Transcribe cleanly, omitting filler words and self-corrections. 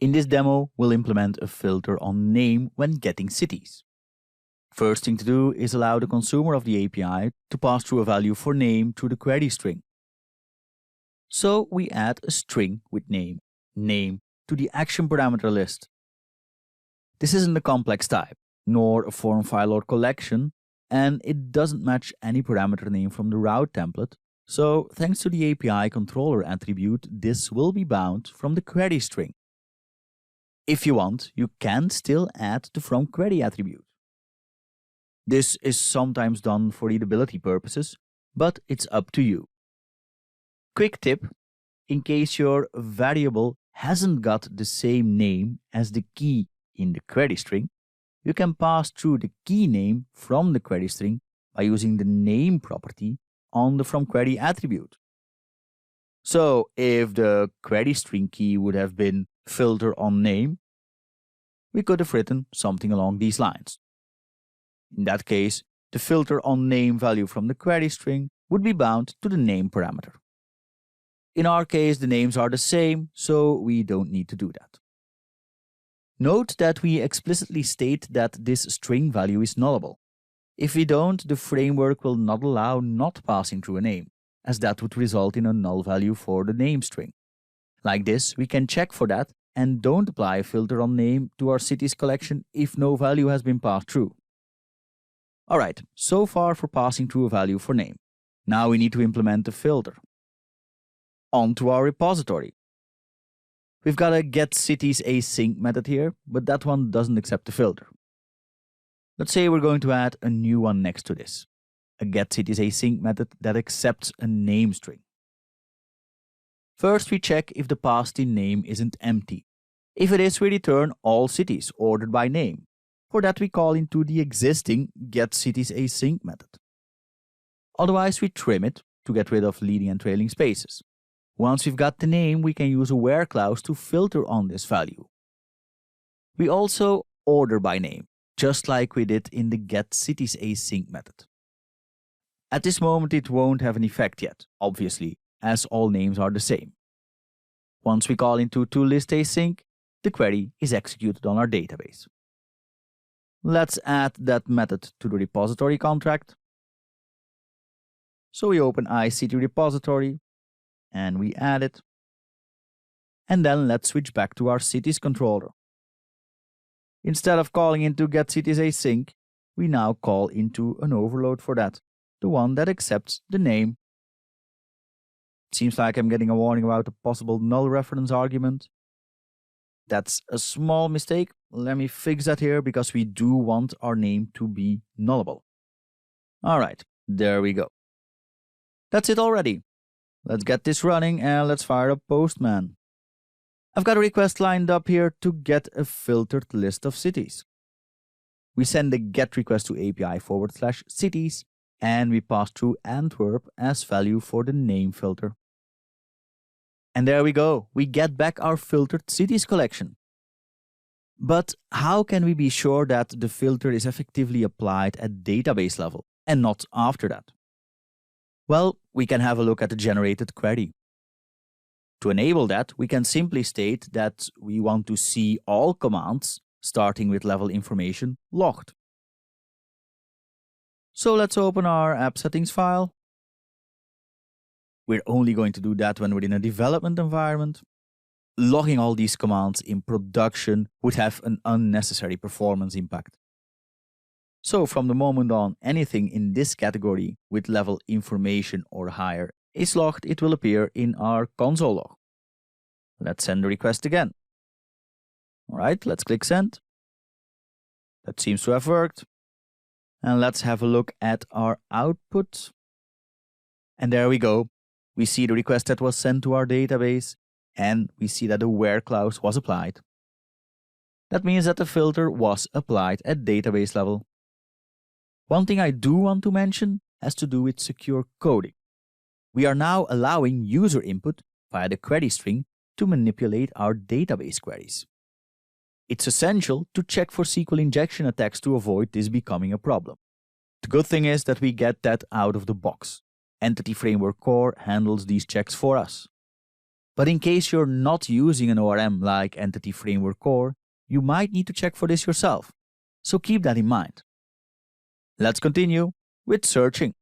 In this demo, we'll implement a filter on name when getting cities. First thing to do is allow the consumer of the API to pass through a value for name to the query string. So we add a string with name to the action parameter list. This isn't a complex type, nor a form file or collection, and it doesn't match any parameter name from the route template. So thanks to the API controller attribute, this will be bound from the query string. If you want, you can still add the from query attribute. This is sometimes done for readability purposes, but it's up to you. Quick tip, in case your variable hasn't got the same name as the key in the query string, you can pass through the key name from the query string by using the name property on the from query attribute. So if the query string key would have been filter on name, we could have written something along these lines. In that case, the filter on name value from the query string would be bound to the name parameter. In our case, the names are the same, so we don't need to do that. Note that we explicitly state that this string value is nullable. If we don't, the framework will not allow not passing through a name, as that would result in a null value for the name string. Like this, we can check for that and don't apply a filter on name to our cities collection if no value has been passed through. Alright, so far for passing through a value for name. Now we need to implement the filter. On to our repository. We've got a getCitiesAsync method here, but that one doesn't accept the filter. Let's say we're going to add a new one next to this, a getCitiesAsync method that accepts a name string. First, we check if the passed-in name isn't empty. If it is, we return all cities ordered by name. For that, we call into the existing getCitiesAsync method. Otherwise, we trim it to get rid of leading and trailing spaces. Once we've got the name, we can use a where clause to filter on this value. We also order by name, just like we did in the getCitiesAsync method. At this moment, it won't have an effect yet, obviously, as all names are the same. Once we call into toListAsync, the query is executed on our database. Let's add that method to the repository contract. So we open iCity repository, and we add it. And then let's switch back to our cities controller. Instead of calling into getCitiesAsync, we now call into an overload for that, the one that accepts the name. It seems like I'm getting a warning about a possible null reference argument. That's a small mistake. Let me fix that here because we do want our name to be nullable. Alright, there we go. That's it already. Let's get this running and let's fire up Postman. I've got a request lined up here to get a filtered list of cities. We send the get request to API/cities and we pass through Antwerp as value for the name filter. And there we go, we get back our filtered cities collection. But how can we be sure that the filter is effectively applied at database level and not after that? Well, we can have a look at the generated query. To enable that, we can simply state that we want to see all commands, starting with level information, logged. So let's open our app settings file. We're only going to do that when we're in a development environment. Logging all these commands in production would have an unnecessary performance impact. So from the moment on, anything in this category with level information or higher is logged, it will appear in our console log. Let's send the request again. Alright, let's click send. That seems to have worked. And let's have a look at our output. And there we go. We see the request that was sent to our database, and we see that the where clause was applied. That means that the filter was applied at database level. One thing I do want to mention has to do with secure coding. We are now allowing user input via the query string to manipulate our database queries. It's essential to check for SQL injection attacks to avoid this becoming a problem. The good thing is that we get that out of the box. Entity Framework Core handles these checks for us. But in case you're not using an ORM like Entity Framework Core, you might need to check for this yourself. So keep that in mind. Let's continue with searching.